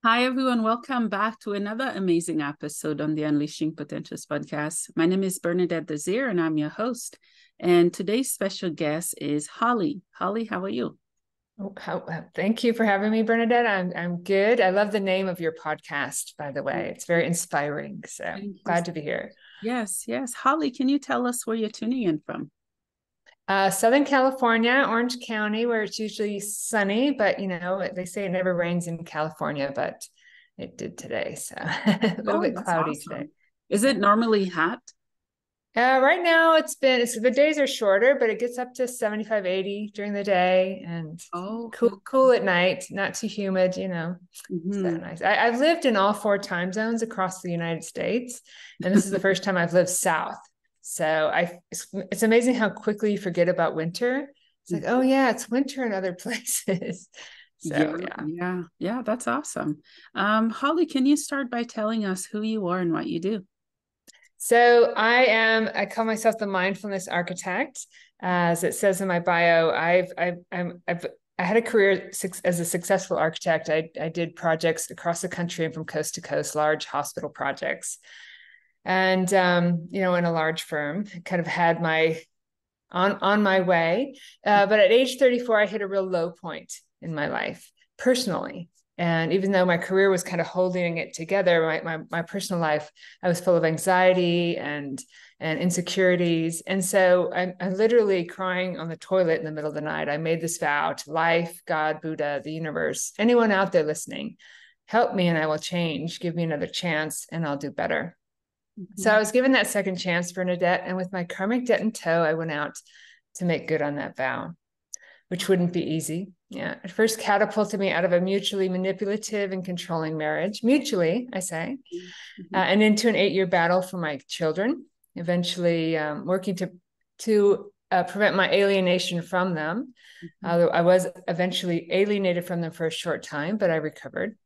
Hi, everyone. Welcome back to another amazing episode on the Unleashing Potentials podcast. My name is Bernadette Desir, and I'm your host. And today's special guest is Holly. Holly, how are you? Thank you for having me, Bernadette. I'm good. I love the name of your podcast, by the way. It's very inspiring. So glad to be here. Yes, yes. Holly, can you tell us where you're tuning in from? Southern California, Orange County, where it's usually sunny, but they say it never rains in California, but it did today. So a little bit cloudy today. Is it normally hot? Right now the days are shorter, but it gets up to 75, 80 during the day and cool at night, not too humid, So nice. I've lived in all four time zones across the United States, and this is the first time I've lived south. So it's amazing how quickly you forget about winter. It's like, oh yeah, it's winter in other places. So yeah, that's awesome. Holly, can you start by telling us who you are and what you do? So I call myself the mindfulness architect. As it says in my bio, I had a career as a successful architect. I did projects across the country and from coast to coast, large hospital projects. And, in a large firm, kind of had on my way. But at age 34, I hit a real low point in my life personally. And even though my career was kind of holding it together, my personal life, I was full of anxiety and insecurities. And so I'm literally crying on the toilet in the middle of the night. I made this vow to life, God, Buddha, the universe, anyone out there listening, help me and I will change. Give me another chance and I'll do better. Mm-hmm. So I was given that second chance, Bernadette. And with my karmic debt in tow, I went out to make good on that vow, which wouldn't be easy. Yeah. It first catapulted me out of a mutually manipulative and controlling marriage, mutually, I say, and into an 8-year battle for my children, eventually working to prevent my alienation from them. Although I was eventually alienated from them for a short time, but I recovered.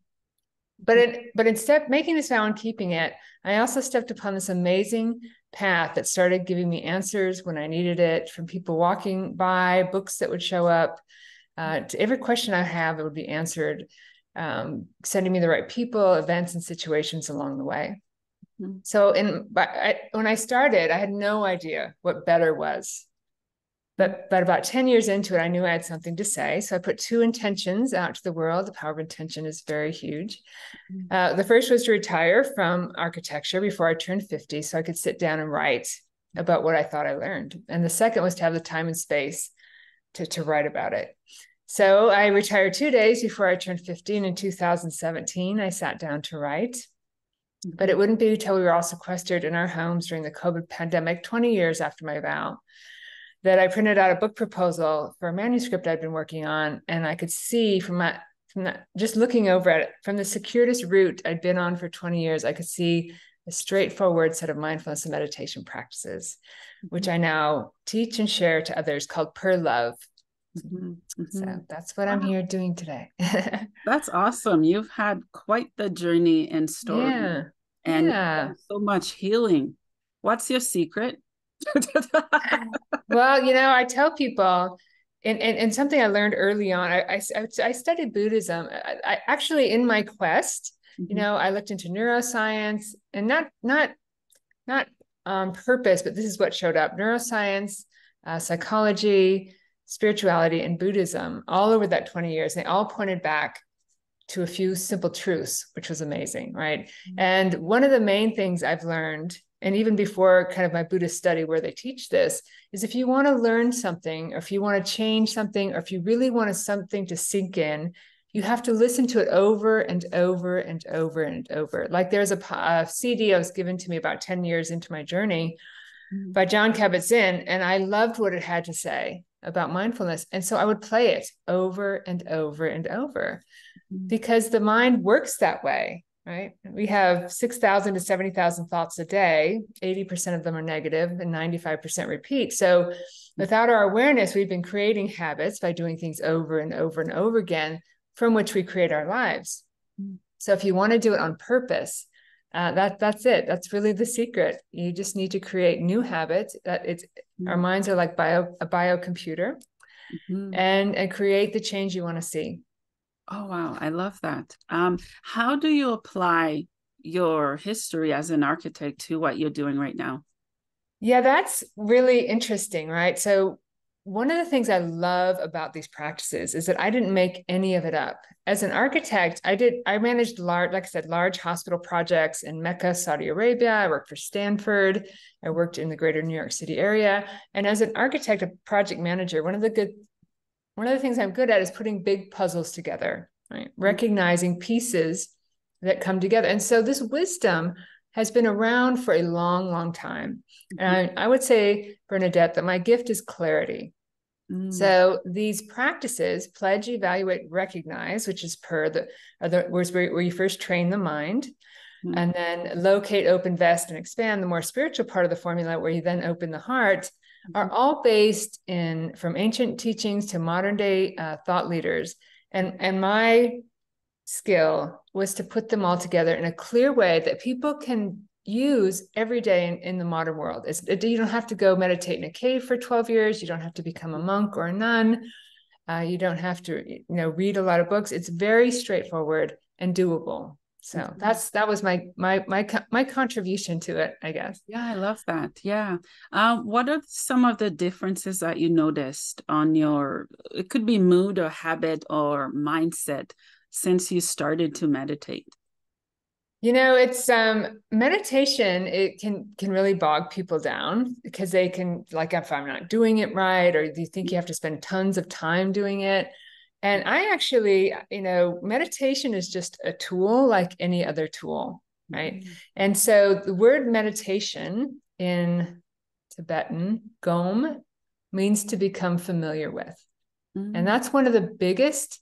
But instead, making this vow and keeping it, I also stepped upon this amazing path that started giving me answers when I needed it, from people walking by, books that would show up. To every question I have, it would be answered, sending me the right people, events, and situations along the way. Mm-hmm. So when I started, I had no idea what better was. But about 10 years into it, I knew I had something to say. So I put 2 intentions out to the world. The power of intention is very huge. The first was to retire from architecture before I turned 50, so I could sit down and write about what I thought I learned. And the second was to have the time and space to write about it. So I retired 2 days before I turned 50. And in 2017, I sat down to write. But it wouldn't be until we were all sequestered in our homes during the COVID pandemic, 20 years after my vow, that I printed out a book proposal for a manuscript I'd been working on. And I could see from that, just looking over at it, from the circuitous route I'd been on for 20 years, I could see a straightforward set of mindfulness and meditation practices, which I now teach and share to others, called P.E.R.L.O.V.E. So that's what I'm here doing today. That's awesome. You've had quite the journey and story. And so much healing. What's your secret? Well, I tell people, and something I learned early on, I studied Buddhism. I actually, in my quest, I looked into neuroscience, and not on purpose, but this is what showed up: neuroscience, psychology, spirituality, and Buddhism, all over that 20 years. They all pointed back to a few simple truths, which was amazing, right? And one of the main things I've learned, and even before kind of my Buddhist study where they teach this, is if you want to learn something, or if you want to change something, or if you really want something to sink in, you have to listen to it over and over and over and over. Like there's a CD that was given to me about 10 years into my journey by Jon Kabat-Zinn, and I loved what it had to say about mindfulness. And so I would play it over and over and over, because the mind works that way. Right? We have 6,000 to 70,000 thoughts a day. 80% of them are negative and 95% repeat. So without our awareness, we've been creating habits by doing things over and over and over again, from which we create our lives. So if you want to do it on purpose, that's it. That's really the secret. You just need to create new habits. Our minds are like a biocomputer, and create the change you want to see. Oh, wow. I love that. How do you apply your history as an architect to what you're doing right now? Yeah, that's really interesting, right? So one of the things I love about these practices is that I didn't make any of it up. As an architect, I managed large, like I said, large hospital projects in Mecca, Saudi Arabia. I worked for Stanford. I worked in the greater New York City area. And as an architect, a project manager, one of the things I'm good at is putting big puzzles together, right? Recognizing pieces that come together. And so this wisdom has been around for a long, long time. And I would say, Bernadette, that my gift is clarity. Mm-hmm. So these practices, pledge, evaluate, recognize, which is the words where you first train the mind, and then locate, open, vest, and expand, the more spiritual part of the formula, where you then open the heart, are all based in from ancient teachings to modern day thought leaders. And my skill was to put them all together in a clear way that people can use every day in the modern world. You don't have to go meditate in a cave for 12 years. You don't have to become a monk or a nun. You don't have to, read a lot of books. It's very straightforward and doable. So that was my contribution to it, I guess. Yeah, I love that. Yeah. What are some of the differences that you noticed on it could be mood or habit or mindset since you started to meditate? It's meditation, it can really bog people down because they can, like, if I'm not doing it right, or do you think you have to spend tons of time doing it? And I actually, meditation is just a tool like any other tool, right? And so the word meditation in Tibetan, gom, means to become familiar with. And that's one of the biggest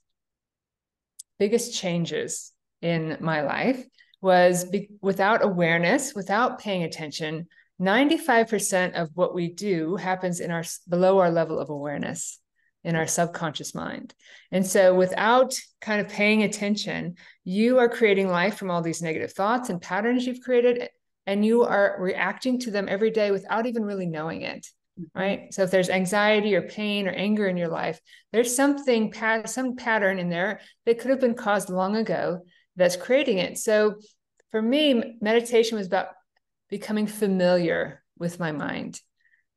changes in my life was without awareness, without paying attention. 95% of what we do happens below our level of awareness, in our subconscious mind. And so without kind of paying attention, you are creating life from all these negative thoughts and patterns you've created, and you are reacting to them every day without even really knowing it. Right. So if there's anxiety or pain or anger in your life, there's some pattern in there that could have been caused long ago that's creating it. So for me, meditation was about becoming familiar with my mind,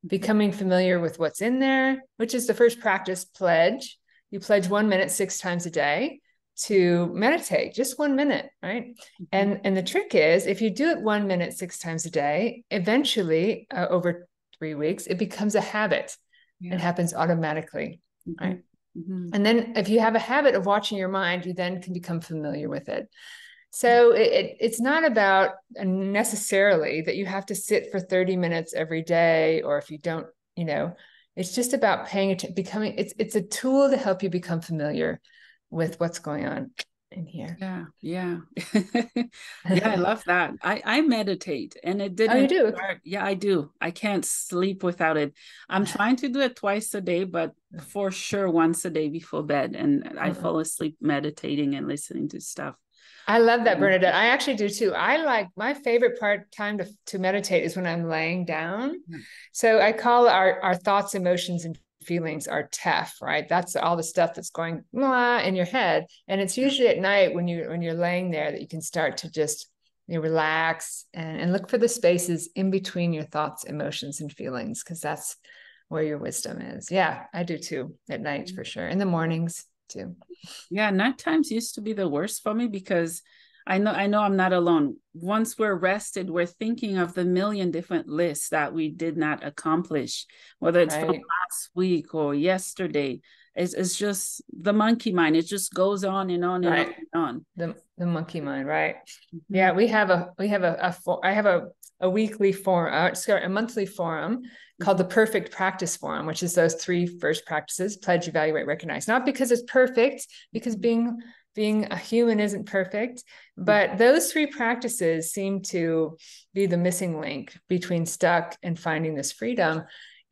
becoming familiar with what's in there, which is the first practice, pledge. You pledge 1 minute 6 times a day to meditate, just 1 minute, right? And the trick is, if you do it 1 minute 6 times a day, eventually over 3 weeks, it becomes a habit. It happens automatically, right? And then if you have a habit of watching your mind, you then can become familiar with it. So it's not about necessarily that you have to sit for 30 minutes every day, or if you don't, it's just about paying attention, it's a tool to help you become familiar with what's going on in here. Yeah. Yeah, I love that. I meditate, and it Oh, you didn't do? start. Yeah, I do. I can't sleep without it. I'm trying to do it twice a day, but for sure once a day before bed, and I fall asleep meditating and listening to stuff. I love that, Bernadette. I actually do too. I like, my favorite time to meditate is when I'm laying down. So I call our thoughts, emotions, and feelings our TEF, right? That's all the stuff that's going in your head. And it's usually at night when you're laying there that you can start to just relax and look for the spaces in between your thoughts, emotions, and feelings, because that's where your wisdom is. Yeah, I do too, at night for sure. In the mornings too. Yeah, night times used to be the worst for me because I know I'm not alone. Once we're rested, we're thinking of the million different lists that we did not accomplish, whether it's from last week or yesterday. It's just the monkey mind. It just goes on and on and on and on. The monkey mind, right? Yeah, I have a weekly forum, a monthly forum called the Perfect Practice Forum, which is those 3 first practices: pledge, evaluate, recognize. Not because it's perfect, because being a human isn't perfect, but those 3 practices seem to be the missing link between stuck and finding this freedom.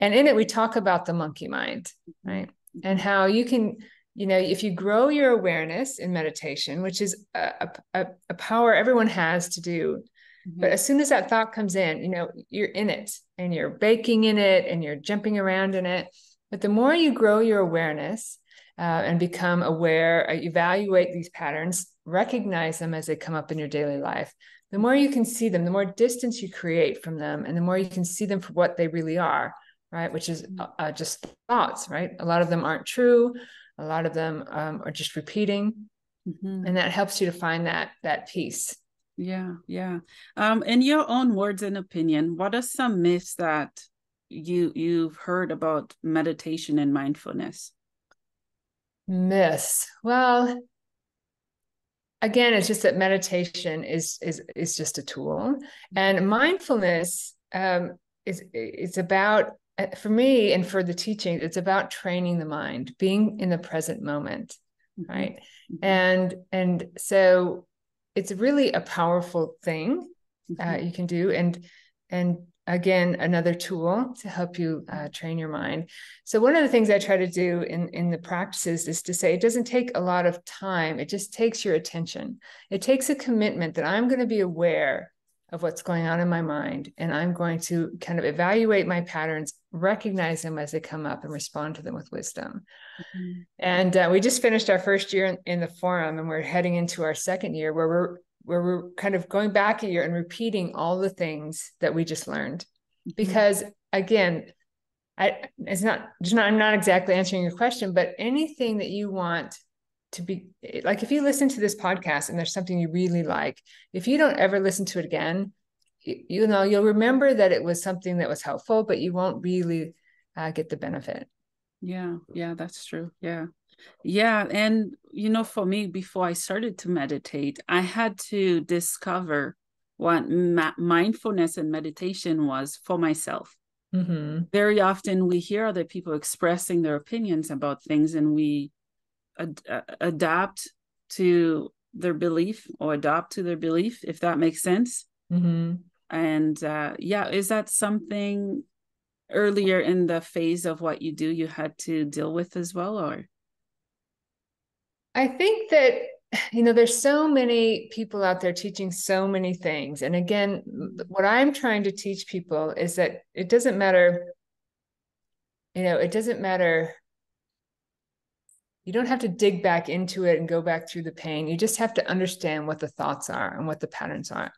And in it, we talk about the monkey mind, right? And how you can, if you grow your awareness in meditation, which is a power everyone has to do, but as soon as that thought comes in, you're in it and you're baking in it and you're jumping around in it. But the more you grow your awareness, and become aware, evaluate these patterns, recognize them as they come up in your daily life, the more you can see them, the more distance you create from them, and the more you can see them for what they really are, right? Which is just thoughts, right? A lot of them aren't true. A lot of them are just repeating. And that helps you to find that peace. Yeah, yeah. In your own words and opinion, what are some myths that you've heard about meditation and mindfulness? Myths. Well, again, it's just that meditation is just a tool, and mindfulness is about, for me and for the teaching, it's about training the mind, being in the present moment, right? And so it's really a powerful thing you can do, and again, another tool to help you train your mind. So one of the things I try to do in the practices is to say, it doesn't take a lot of time. It just takes your attention. It takes a commitment that I'm going to be aware of what's going on in my mind. And I'm going to kind of evaluate my patterns, recognize them as they come up, and respond to them with wisdom. And we just finished our first year in the forum, and we're heading into our second year where we're kind of going back a year and repeating all the things that we just learned. Because again, I'm not exactly answering your question, but anything that you want to be, like, if you listen to this podcast and there's something you really like, if you don't ever listen to it again, you'll remember that it was something that was helpful, but you won't really get the benefit. Yeah, that's true. Yeah. And, for me, before I started to meditate, I had to discover what mindfulness and meditation was for myself. Very often we hear other people expressing their opinions about things, and we adapt to their belief or adopt to their belief, if that makes sense. And is that something earlier in the phase of what you do you had to deal with as well? Or I think that, there's so many people out there teaching so many things. And again, what I'm trying to teach people is that it doesn't matter, it doesn't matter. You don't have to dig back into it and go back through the pain. You just have to understand what the thoughts are and what the patterns are.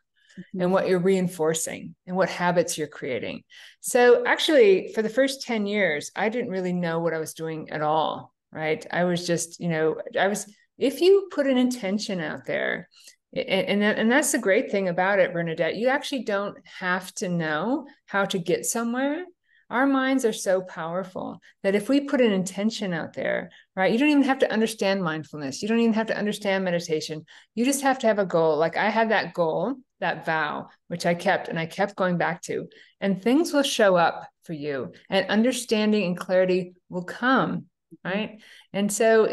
And what you're reinforcing and what habits you're creating. So actually, for the first 10 years, I didn't really know what I was doing at all, right? I was just, if you put an intention out there, and that's the great thing about it, Bernadette, you actually don't have to know how to get somewhere. Our minds are so powerful that if we put an intention out there, right, you don't even have to understand mindfulness. You don't even have to understand meditation. You just have to have a goal. Like I had that goal, that vow, which I kept going back to, and things will show up for you, and understanding and clarity will come, right? And so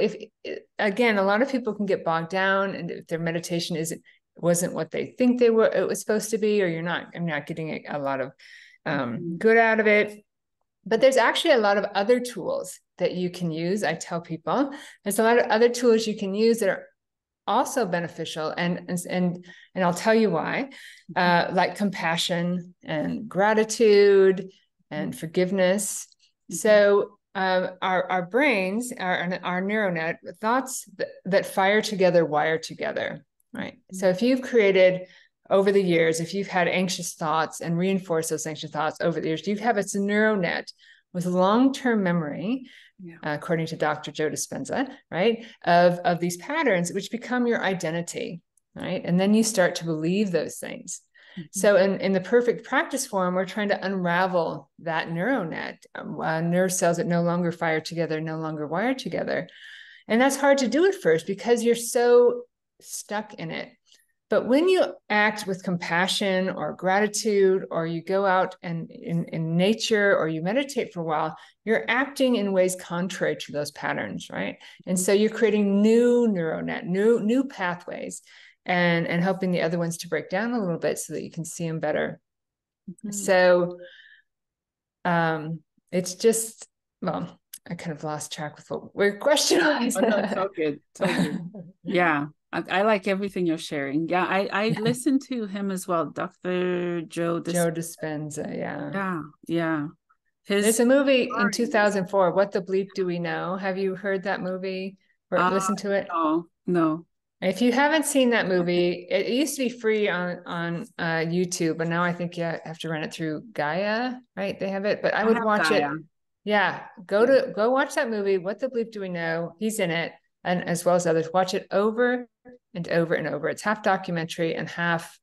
again, a lot of people can get bogged down, and if their meditation wasn't what they think it was supposed to be, or I'm not getting a lot of good out of it. But there's actually a lot of other tools that you can use. I tell people there's a lot of other tools you can use that are also beneficial, and I'll tell you why, like compassion and gratitude and forgiveness. So our brains, our neural net, thoughts that fire together wire together, right? So if you've created over the years, if you've had anxious thoughts and reinforced those anxious thoughts over the years, you have a neural net with long-term memory, according to Dr. Joe Dispenza, right, of these patterns, which become your identity, right? And then you start to believe those things. So in the perfect practice form, we're trying to unravel that neural net, nerve cells that no longer fire together, no longer wire together. And that's hard to do at first because you're so stuck in it. But when you act with compassion or gratitude, or you go out and in nature, or you meditate for a while, you're acting in ways contrary to those patterns, right? And so you're creating new neural net, new pathways, and helping the other ones to break down a little bit so that you can see them better. So it's just, well, I kind of lost track with what your question was. Oh, no, it's all good. It's all good. Yeah. I like everything you're sharing. Yeah, I listened to him as well, Dr. Joe Dispenza. Yeah. There's His a movie in story. 2004, What the Bleep Do We Know? Have you heard that movie or listened to it? No, no. If you haven't seen that movie, it used to be free on YouTube, but now I think you have to run it through Gaia, right? They have it, but I I would have watch Gaia. it. Yeah, Yeah. go watch that movie. What the Bleep Do We Know? He's in it, and as well as others. Watch it over and over and over. It's half documentary and half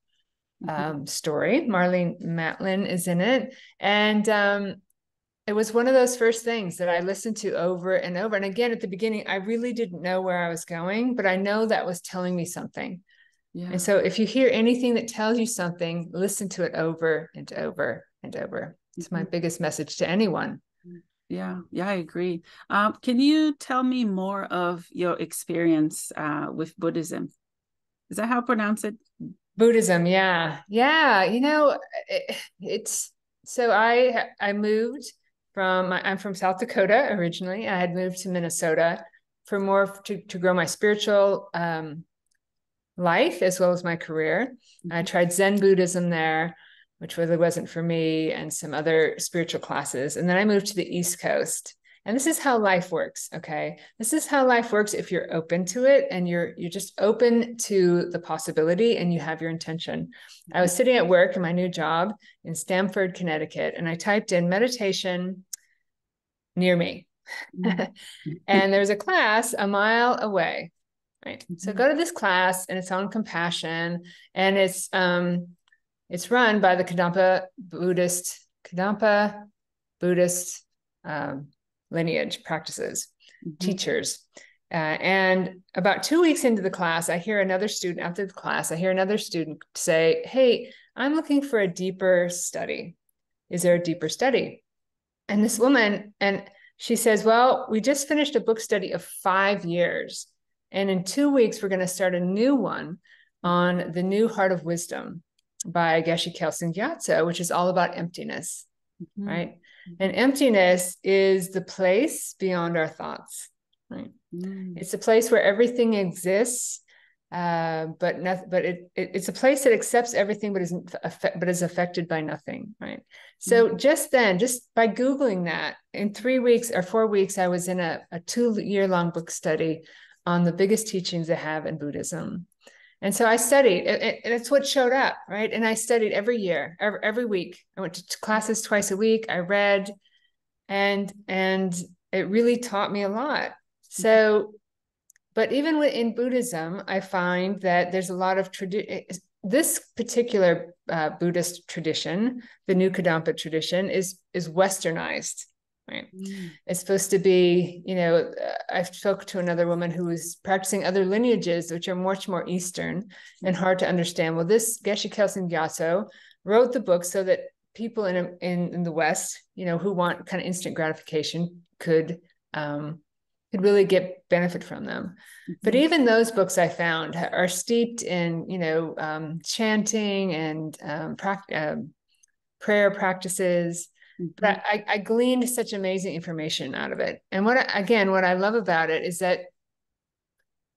story. Marlene Matlin is in it, and it was one of those first things that I listened to over and over. And again, at the beginning, I really didn't know where I was going, but I know that was telling me something. Yeah. And so if you hear anything that tells you something, listen to it over and over and over. It's my biggest message to anyone. Yeah, I agree. Can you tell me more of your experience with Buddhism? Is that how I pronounce it? Buddhism, yeah. Yeah, it's so I moved I'm from South Dakota originally. I had moved to Minnesota for more to grow my spiritual life as well as my career. I tried Zen Buddhism there, which really wasn't for me, and some other spiritual classes. And then I moved to the East Coast. And this is how life works, okay? This is how life works if you're open to it and you're just open to the possibility and you have your intention. I was sitting at work in my new job in Stamford, Connecticut, and I typed in meditation near me. And there's a class a mile away, right? So go to this class, and it's on compassion, and it's run by the Kadampa Buddhist lineage practices, teachers. And about 2 weeks into the class, I hear another student say, "Hey, I'm looking for a deeper study. Is there a deeper study?" And this woman, and she says, "Well, we just finished a book study of 5 years. And in 2 weeks, we're going to start a new one on the New Heart of Wisdom by Geshe Kelsang Gyatso, which is all about emptiness, right? And emptiness is the place beyond our thoughts, right? It's a place where everything exists, it's a place that accepts everything, but is affected by nothing, right? So just by Googling that, in 3 weeks or 4 weeks, I was in a 2-year-long book study on the biggest teachings they have in Buddhism. And so I studied, and it's what showed up, right? And I studied every year, every week. I went to classes twice a week. I read, and it really taught me a lot. So, but even in Buddhism, I find that there's a lot of this particular Buddhist tradition, the New Kadampa tradition, is westernized. Right. It's supposed to be, I spoke to another woman who was practicing other lineages, which are much more Eastern and hard to understand. Well, this Geshe Kelsang Gyatso wrote the book so that people in the West, who want kind of instant gratification could really get benefit from them. But even those books I found are steeped in, chanting and prayer practices. But I gleaned such amazing information out of it. And what I love about it is that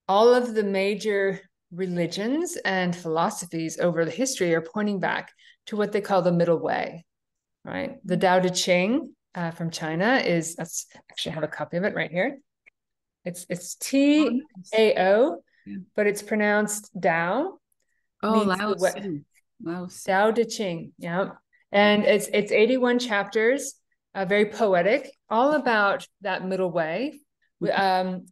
all of the major religions and philosophies over the history are pointing back to what they call the middle way, right? The Tao Te Ching from China let's actually have a copy of it right here. It's T-A-O, but it's pronounced Tao. Oh, Lao Tzu. Tao Te Ching, yeah. And it's 81 chapters, very poetic, all about that middle way. And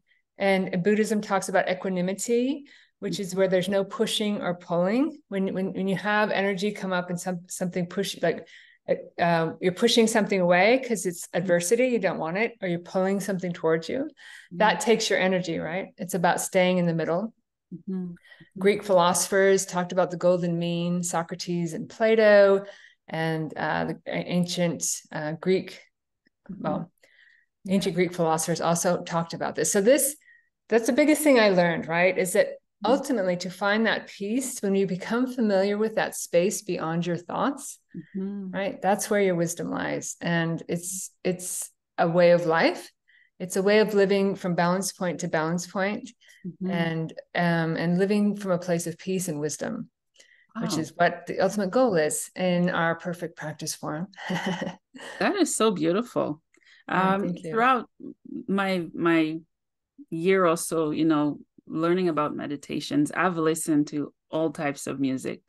Buddhism talks about equanimity, which is where there's no pushing or pulling. When you have energy come up and something push, like you're pushing something away because it's adversity, you don't want it, or you're pulling something towards you, that takes your energy, right? It's about staying in the middle. Greek philosophers talked about the golden mean, Socrates and Plato, and the ancient Greek philosophers also talked about this. So that's the biggest thing I learned, right? Is that ultimately to find that peace, when you become familiar with that space beyond your thoughts, right? That's where your wisdom lies. And it's a way of life. It's a way of living from balance point to balance point, and living from a place of peace and wisdom. which Wow. is what the ultimate goal is in our perfect practice form. That is so beautiful. Yeah, thank you. Throughout my year or so, learning about meditations, I've listened to all types of music.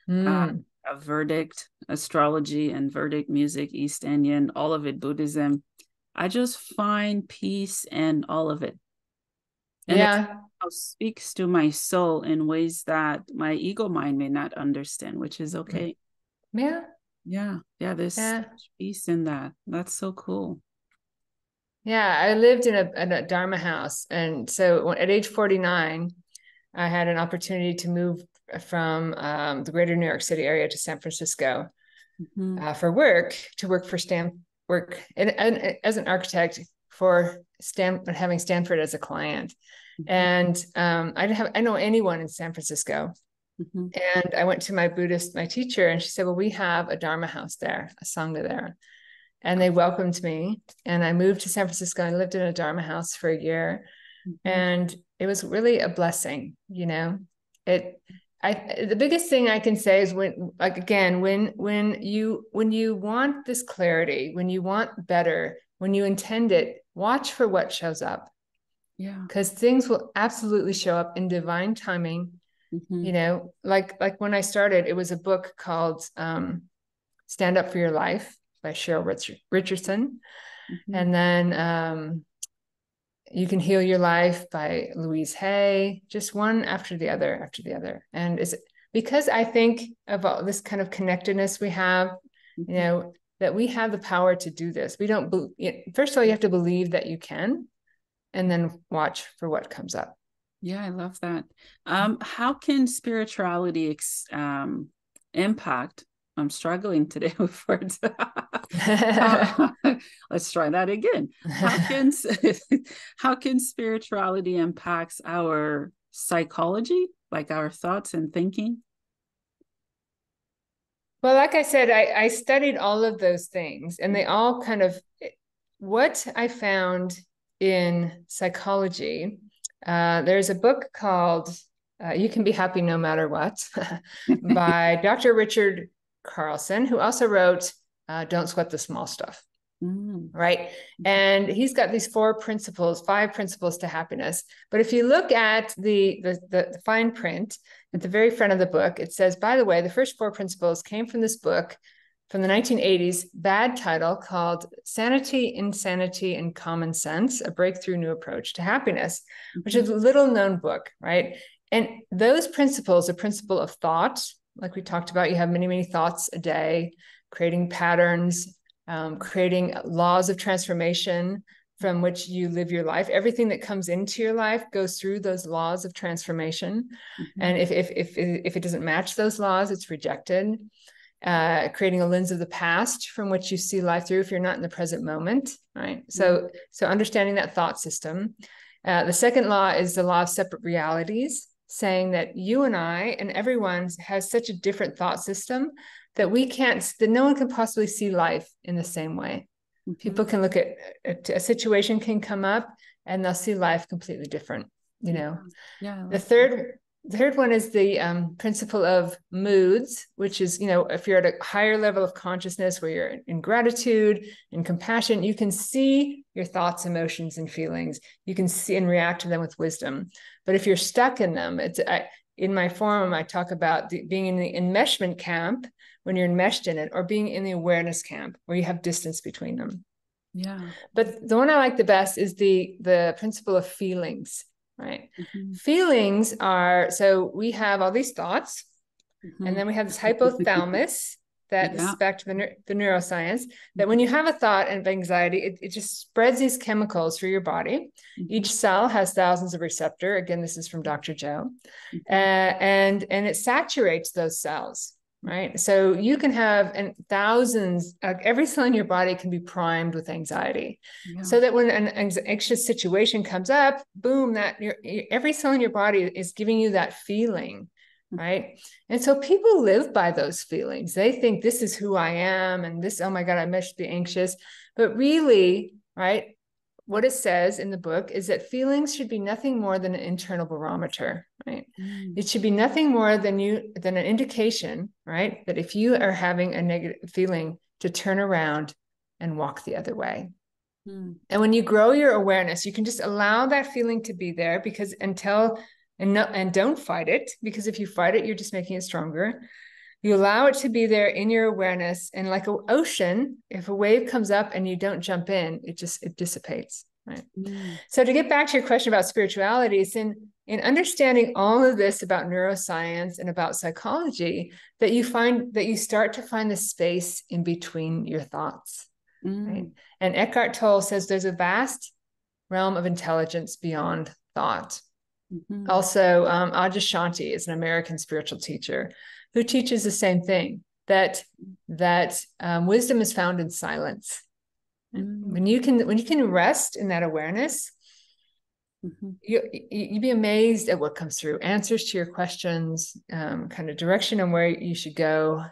Mm. A verdict, astrology and verdict music, East Indian, all of it, Buddhism. I just find peace in all of it. And it Yeah. speaks to my soul in ways that my ego mind may not understand, which is okay. Yeah. Yeah. Yeah. There's so Yeah. much peace in that. That's so cool. Yeah. I lived in a Dharma house. And so at age 49, I had an opportunity to move from the greater New York City area to San Francisco for work, to work for work and as an architect for having Stanford as a client. And I didn't know anyone in San Francisco. And I went to my teacher, and she said, well, we have a Dharma house there, a Sangha there. And they welcomed me, and I moved to San Francisco. I lived in a Dharma house for a year, and it was really a blessing. The biggest thing I can say is when you want this clarity, when you want better, when you intend it, watch for what shows up. Yeah. Because things will absolutely show up in divine timing. Like when I started, it was a book called Stand Up for Your Life by Cheryl Richardson. And then You Can Heal Your Life by Louise Hay, just one after the other. And it's because I think about this kind of connectedness we have, that we have the power to do this. We don't, first of all, you have to believe that you can, and then watch for what comes up. Yeah, I love that. How can spirituality impact? I'm struggling today with words. Let's try that again. How can spirituality impacts our psychology, like our thoughts and thinking? Well, like I said, I studied all of those things, and they all kind of, what I found in psychology, there's a book called You Can Be Happy No Matter What by Dr. Richard Carlson, who also wrote Don't Sweat the Small Stuff. Right. And he's got these 5 principles to happiness. But if you look at the fine print at the very front of the book, it says, by the way, the first 4 principles came from this book from the 1980s, bad title, called Sanity, Insanity, and Common Sense, A Breakthrough New Approach to Happiness, which is a little known book, right? And those principles, the principle of thought, like we talked about, you have many, many thoughts a day, creating patterns, creating laws of transformation from which you live your life. Everything that comes into your life goes through those laws of transformation. And if it doesn't match those laws, it's rejected. Creating a lens of the past from which you see life through if you're not in the present moment, right? So understanding that thought system. The second law is the law of separate realities, saying that you and I and everyone has such a different thought system that no one can possibly see life in the same way. People can look at a situation can come up and they'll see life completely different, Yeah. The third one is the principle of moods, which is, if you're at a higher level of consciousness where you're in gratitude and compassion, you can see your thoughts, emotions, and feelings. You can see and react to them with wisdom. But if you're stuck in them, in my forum, I talk about being in the enmeshment camp when you're enmeshed in it, or being in the awareness camp where you have distance between them. Yeah. But the one I like the best is the principle of feelings, right? Feelings are, so we have all these thoughts, and then we have this hypothalamus that this is back to the neuroscience, that when you have a thought of anxiety, it just spreads these chemicals through your body. Each cell has thousands of receptors. Again, this is from Dr. Joe. And it saturates those cells. Right. So you can have thousands, every cell in your body can be primed with anxiety. So that when an anxious situation comes up, boom, every cell in your body is giving you that feeling. Right. And so people live by those feelings. They think this is who I am, and this, oh my God, I must be anxious. But really, right, what it says in the book is that feelings should be nothing more than an internal barometer, right? It should be nothing more than an indication, right? That if you are having a negative feeling, to turn around and walk the other way. And when you grow your awareness, you can just allow that feeling to be there, because and don't fight it, because if you fight it, you're just making it stronger. You allow it to be there in your awareness, and like an ocean, if a wave comes up and you don't jump in, it dissipates, right? So to get back to your question about spirituality, it's in understanding all of this about neuroscience and about psychology that you start to find the space in between your thoughts, right? And Eckhart Tolle says there's a vast realm of intelligence beyond thought. Also, Adyashanti is an American spiritual teacher who teaches the same thing, that wisdom is found in silence. When you can rest in that awareness, you'd be amazed at what comes through. Answers to your questions, kind of direction on where you should go.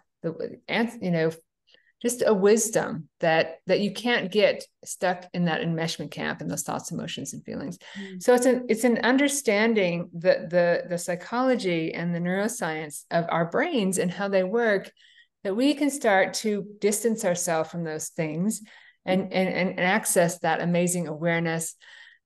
Just a wisdom that you can't get stuck in that enmeshment camp and those thoughts, emotions, and feelings. So it's an understanding the psychology and the neuroscience of our brains and how they work, that we can start to distance ourselves from those things and access that amazing awareness,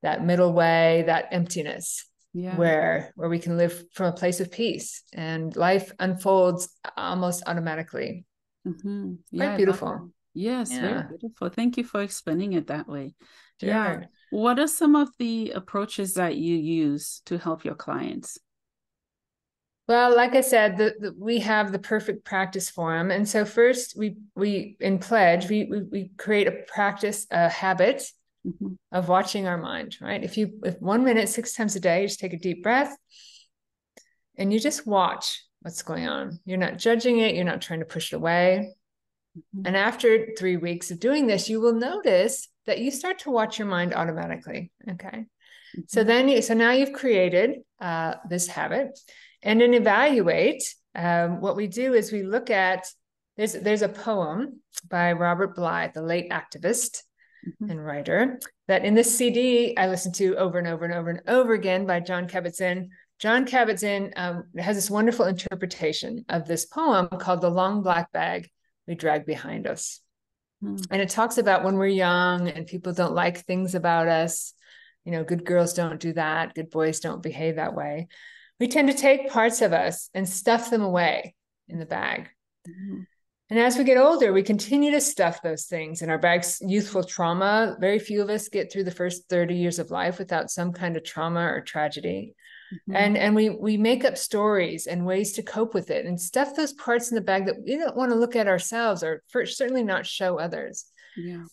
that middle way, that emptiness, where we can live from a place of peace and life unfolds almost automatically. Quite beautiful. Yes, very beautiful. Thank you for explaining it that way. Sure. Yeah. What are some of the approaches that you use to help your clients? Well, like I said, we have the perfect practice for them. And so first we in Pledge, we create a practice, a habit of watching our mind, right? If 1 minute, 6 times a day, you just take a deep breath and you just watch what's going on. You're not judging it. You're not trying to push it away. And after 3 weeks of doing this, you will notice that you start to watch your mind automatically. Okay. So now you've created this habit. And in evaluate, what we do is we look at, there's a poem by Robert Bly, the late activist and writer, that in this CD I listened to over and over and over and over again by Jon Kabat-Zinn. Jon Kabat-Zinn has this wonderful interpretation of this poem called The Long Black Bag We Drag Behind Us. And it talks about when we're young and people don't like things about us. Good girls don't do that. Good boys don't behave that way. We tend to take parts of us and stuff them away in the bag. And as we get older, we continue to stuff those things in our bags. Youthful trauma, very few of us get through the first 30 years of life without some kind of trauma or tragedy. And we make up stories and ways to cope with it and stuff those parts in the bag that we don't want to look at ourselves, or certainly not show others.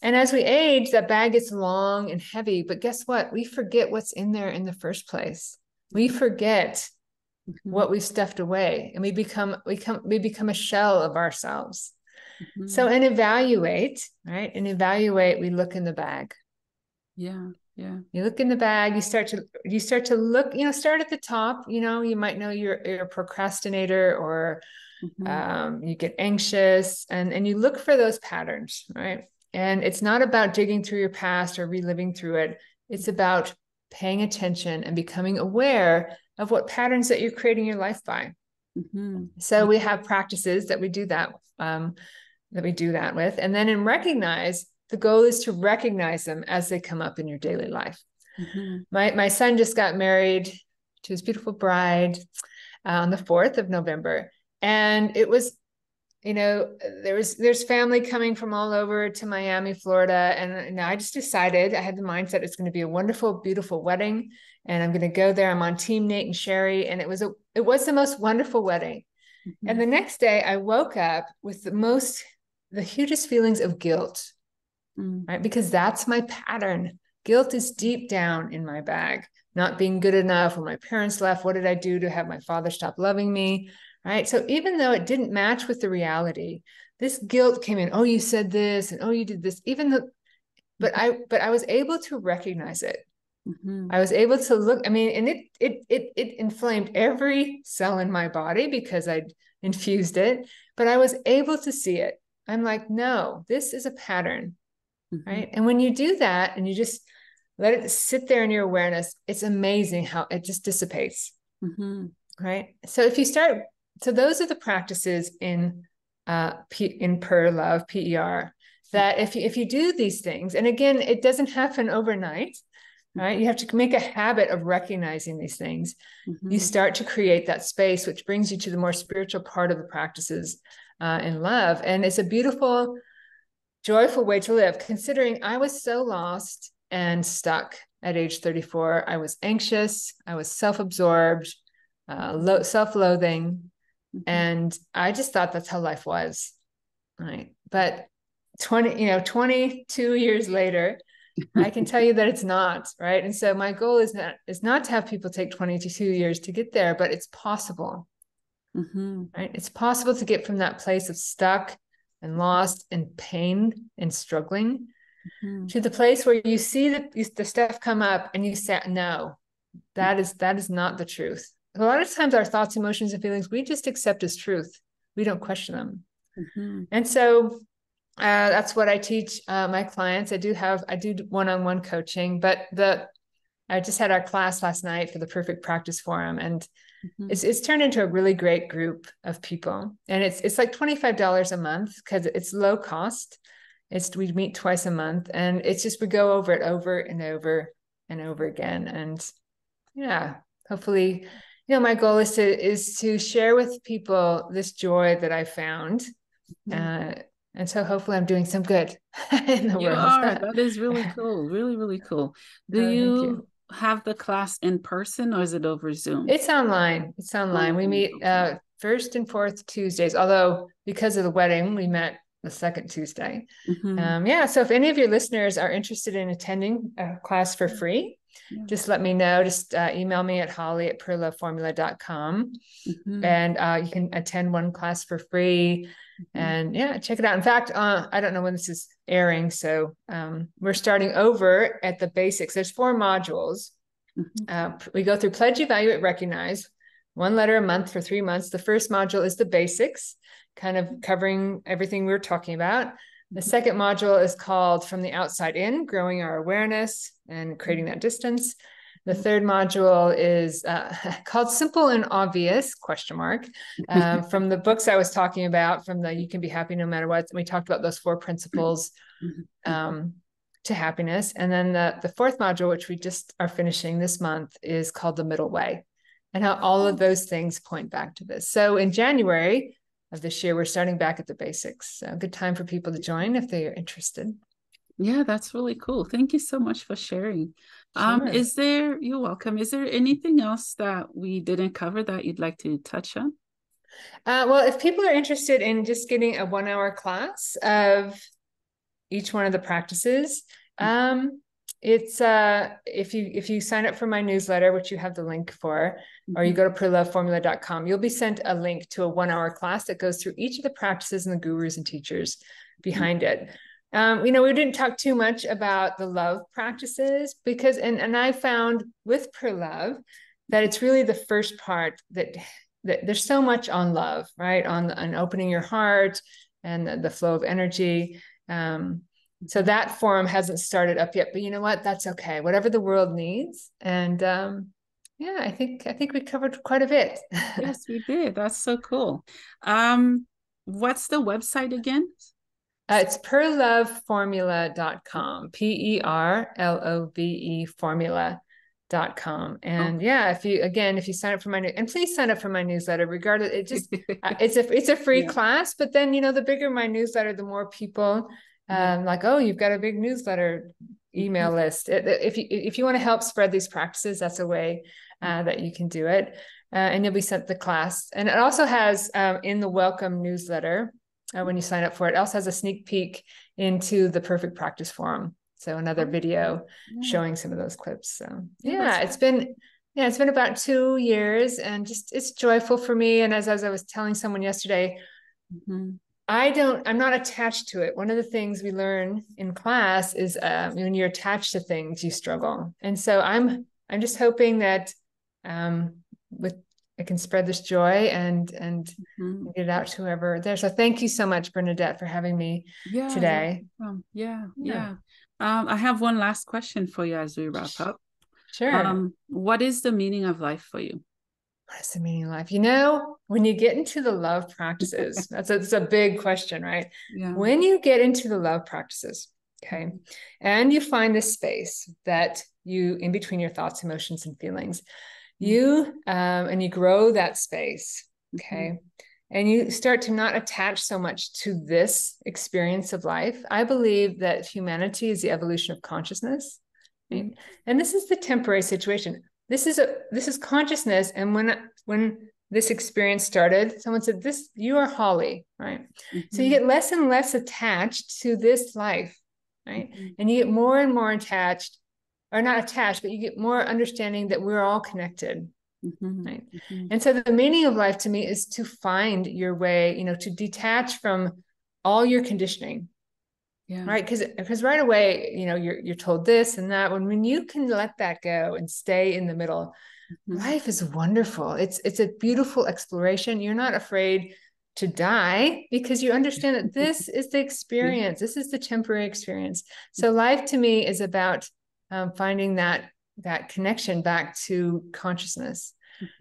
And as we age, that bag gets long and heavy, but guess what? We forget what's in there in the first place. We forget what we've stuffed away, and we become a shell of ourselves. So in evaluate, right? In evaluate, we look in the bag. You look in the bag, you start to look, start at the top. You might know you're a procrastinator, or you get anxious, and you look for those patterns, right? And it's not about digging through your past or reliving through it. It's about paying attention and becoming aware of what patterns that you're creating your life by. So we have practices that we do that with. And then the goal is to recognize them as they come up in your daily life. My son just got married to his beautiful bride on the 4th of November. And it was, there's family coming from all over to Miami, Florida. And I just decided, I had the mindset, it's going to be a wonderful, beautiful wedding. And I'm going to go there. I'm on team Nate and Sherry. And it was the most wonderful wedding. And the next day I woke up with the hugest feelings of guilt, right? Because that's my pattern. Guilt is deep down in my bag. Not being good enough. When my parents left, what did I do to have my father stop loving me? Right. So even though it didn't match with the reality, this guilt came in. Oh, you said this, and oh, you did this. But I was able to recognize it. I was able to look. And it inflamed every cell in my body because I'd infused it. But I was able to see it. I'm like, no, this is a pattern, right? And when you do that, and you just let it sit there in your awareness. It's amazing how it just dissipates. Right. So if you start, so those are the practices in P.E.R.L.O.V.E, P-E-R, that if you do these things, and again, it doesn't happen overnight, right? You have to make a habit of recognizing these things. You start to create that space, which brings you to the more spiritual part of the practices in love. And it's a beautiful, joyful way to live, considering I was so lost and stuck at age 34. I was anxious. I was self-absorbed, self-loathing. And I just thought that's how life was. Right. But 22 years later, I can tell you that it's not, right? And so my goal is not to have people take 22 years to get there, but it's possible. Right? It's possible to get from that place of stuck and lost and pain and struggling to the place where you see the stuff come up and you say, no, that is not the truth. A lot of times our thoughts, emotions, and feelings, we just accept as truth. We don't question them. And so that's what I teach my clients. I do one-on-one coaching, but I just had our class last night for the Perfect Practice Forum, and it's turned into a really great group of people. And it's like $25 a month because it's low cost. We meet twice a month, and it's just we go over it over and over and over again. And yeah, hopefully, my goal is to share with people this joy that I found. And so hopefully I'm doing some good in the world. That is really cool. Really, really cool. Do you have the class in person or is it over Zoom? It's online. We meet first and fourth Tuesdays, although because of the wedding, we met the second Tuesday. So if any of your listeners are interested in attending a class for free, just let me know. Just email me at holly@P.E.R.L.O.V.E.formula.com. And you can attend one class for free. And check it out. In fact, I don't know when this is airing, so we're starting over at the basics. There's 4 modules. We go through pledge, evaluate, recognize, 1 letter a month for 3 months. The first module is the basics, kind of covering everything we were talking about. The second module is called From the Outside In, growing our awareness and creating that distance. The third module is called Simple and Obvious, ? From the books I was talking about, from the You Can Be Happy No Matter What. We talked about those 4 principles to happiness. And then the fourth module, which we just are finishing this month, is called The Middle Way, and how all of those things point back to this. So in January of this year, we're starting back at the basics. So good time for people to join if they are interested. Yeah, that's really cool. Thank you so much for sharing. Sure. You're welcome. Is there anything else that we didn't cover that you'd like to touch on? Well, if people are interested in just getting a 1-hour class of each one of the practices, it's if you sign up for my newsletter, which you have the link for, or you go to P.E.R.L.O.V.E.formula.com, you'll be sent a link to a 1-hour class that goes through each of the practices and the gurus and teachers behind it. We didn't talk too much about the love practices because, and I found with P.E.R.L.O.V.E. that it's really the first part that there's so much on love, right? On opening your heart and the flow of energy. So that forum hasn't started up yet, but you know what? That's okay. Whatever the world needs. And I think we covered quite a bit. Yes, we did. That's so cool. What's the website again? It's P.E.R.L.O.V.E.formula.com, P.E.R.L.O.V.E. formula.com. And if you sign up for and please sign up for my newsletter, regardless, it's a free class, but then, the bigger my newsletter, the more people you've got a big newsletter email list. If you want to help spread these practices, that's a way that you can do it. And you'll be sent the class. And it also has in the welcome newsletter, when you sign up for it, also has a sneak peek into the Perfect Practice Forum. So another video showing some of those clips. So it's been about 2 years, and just it's joyful for me. And as I was telling someone yesterday, I'm not attached to it. One of the things we learn in class is when you're attached to things, you struggle. And so I'm just hoping that I can spread this joy and get it out to whoever there. So thank you so much, Bernadette, for having me today. Yeah. I have one last question for you as we wrap up. Sure. What is the meaning of life for you? What is the meaning of life? You know, when you get into the love practices, that's a big question, right? Yeah. When you get into the love practices, okay, and you find this space that you, in between your thoughts, emotions, and feelings, and you grow that space, okay, and you start to not attach so much to this experience of life. I believe that humanity is the evolution of consciousness, right? And this is the temporary situation. This is consciousness. And when this experience started, someone said, "This, you are Holly," right? So you get less and less attached to this life, right? And you get more and more attached, or not attached, but you get more understanding that we're all connected. Right. And so the meaning of life to me is to find your way, to detach from all your conditioning. Yeah. Right. Because right away, you're told this and that. When you can let that go and stay in the middle, life is wonderful. It's a beautiful exploration. You're not afraid to die because you understand that this is the experience. This is the temporary experience. So life to me is about finding that connection back to consciousness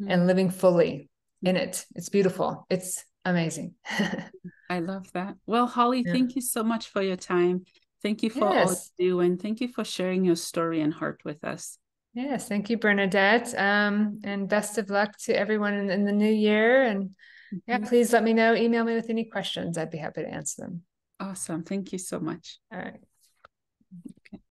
and living fully in it. It's beautiful. It's amazing. I love that. Well, Holly, thank you so much for your time. Thank you for all you do, and thank you for sharing your story and heart with us. Yes, thank you, Bernadette. And best of luck to everyone in the new year. And please let me know, email me with any questions. I'd be happy to answer them. Awesome. Thank you so much. All right.